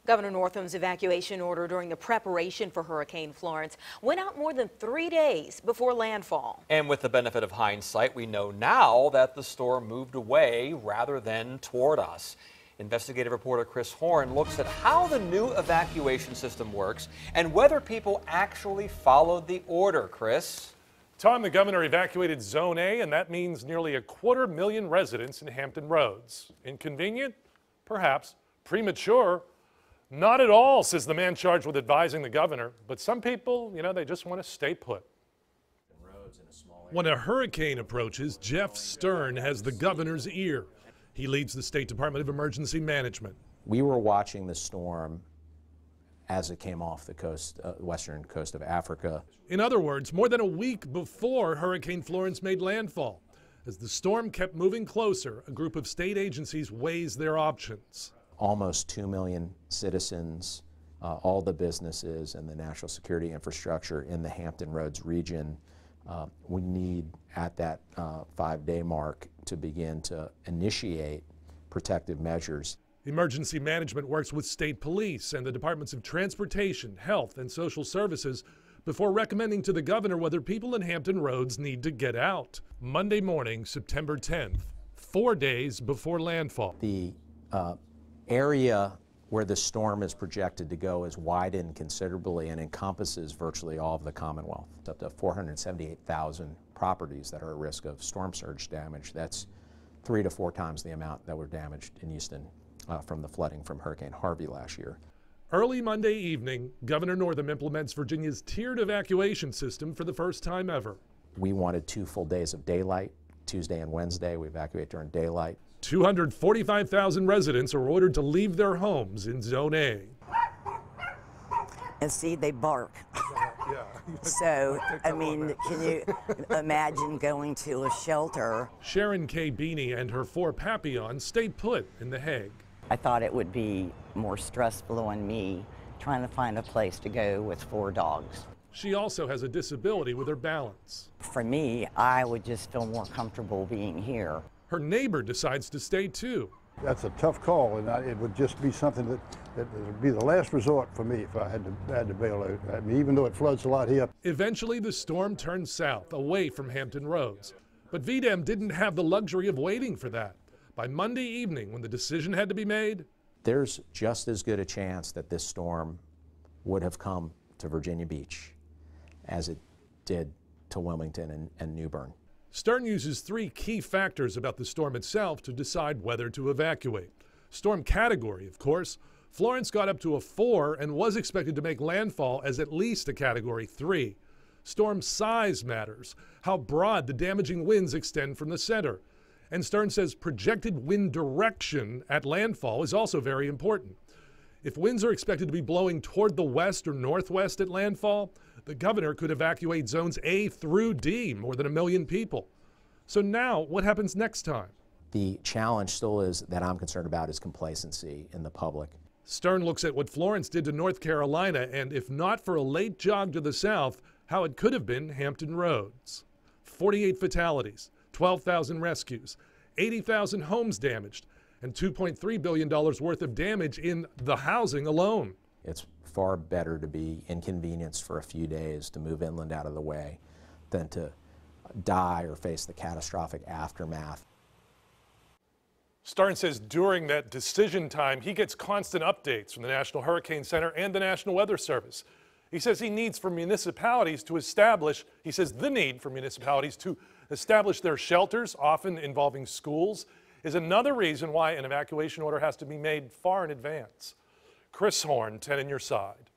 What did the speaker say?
Governor Northam's evacuation order during the preparation for Hurricane Florence went out more than 3 days before landfall. And with the benefit of hindsight, we know now that the storm moved away rather than toward us. Investigative reporter Chris Horne looks at how the new evacuation system works and whether people actually followed the order. Chris? Tom, the governor evacuated Zone A, and that means nearly 250,000 residents in Hampton Roads. Inconvenient? Perhaps. Premature? Not at all, says the man charged with advising the governor. But some people, they just want to stay put. When a hurricane approaches, Jeff Stern has the governor's ear. He leads the State Department of Emergency Management. We were watching the storm as it came off the coast, western coast of Africa. In other words, more than a week before Hurricane Florence made landfall. As the storm kept moving closer, a group of state agencies weighs their options. Almost 2 million citizens, all the businesses and the national security infrastructure in the Hampton Roads region. We need, at that 5-day mark, to begin to initiate protective measures. Emergency management works with state police and the Departments of Transportation, Health, and Social Services before recommending to the governor whether people in Hampton Roads need to get out. Monday morning, September 10th, 4 days before landfall. The area where the storm is projected to go is widened considerably and encompasses virtually all of the Commonwealth. It's up to 478,000 properties that are at risk of storm surge damage. That's 3 to 4 times the amount that were damaged in Houston from the flooding from Hurricane Harvey last year. Early Monday evening, Governor Northam implements Virginia's tiered evacuation system for the first time ever. We wanted 2 full days of daylight, Tuesday and Wednesday. We evacuate during daylight. 245,000 residents are ordered to leave their homes in Zone A. And see, they bark. Yeah. So, I mean, can you imagine going to a shelter? Sharon K. Beanie and her 4 Papillons stayed put in The Hague. I thought it would be more stressful on me trying to find a place to go with 4 dogs. She also has a disability with her balance. For me, I would just feel more comfortable being here. Her neighbor decides to stay too. That's a tough call, and it would just be something that would be the last resort for me if I had to bail out. I mean, even though it floods a lot here. Eventually, the storm turned south, away from Hampton Roads. But VDEM didn't have the luxury of waiting for that. By Monday evening, when the decision had to be made, there's just as good a chance that this storm would have come to Virginia Beach as it did to Wilmington and New Bern. Stern uses 3 key factors about the storm itself to decide whether to evacuate. Storm category, of course. Florence got up to a 4 and was expected to make landfall as at least a category 3. Storm size matters, how broad the damaging winds extend from the center. And Stern says projected wind direction at landfall is also very important. If winds are expected to be blowing toward the west or northwest at landfall, the governor could evacuate zones A through D, more than 1 million people. So now, what happens next time? The challenge still is that I'm concerned about is complacency in the public. Stern looks at what Florence did to North Carolina, and if not for a late jog to the south, how it could have been Hampton Roads. 48 fatalities, 12,000 rescues, 80,000 homes damaged, and $2.3 billion worth of damage in the housing alone. It's far better to be inconvenienced for a few days to move inland out of the way than to die or face the catastrophic aftermath. Stern says during that decision time, he gets constant updates from the National Hurricane Center and the National Weather Service. He says the need for municipalities to establish their shelters, often involving schools, is another reason why an evacuation order has to be made far in advance. Chris Horne, 10 on your side.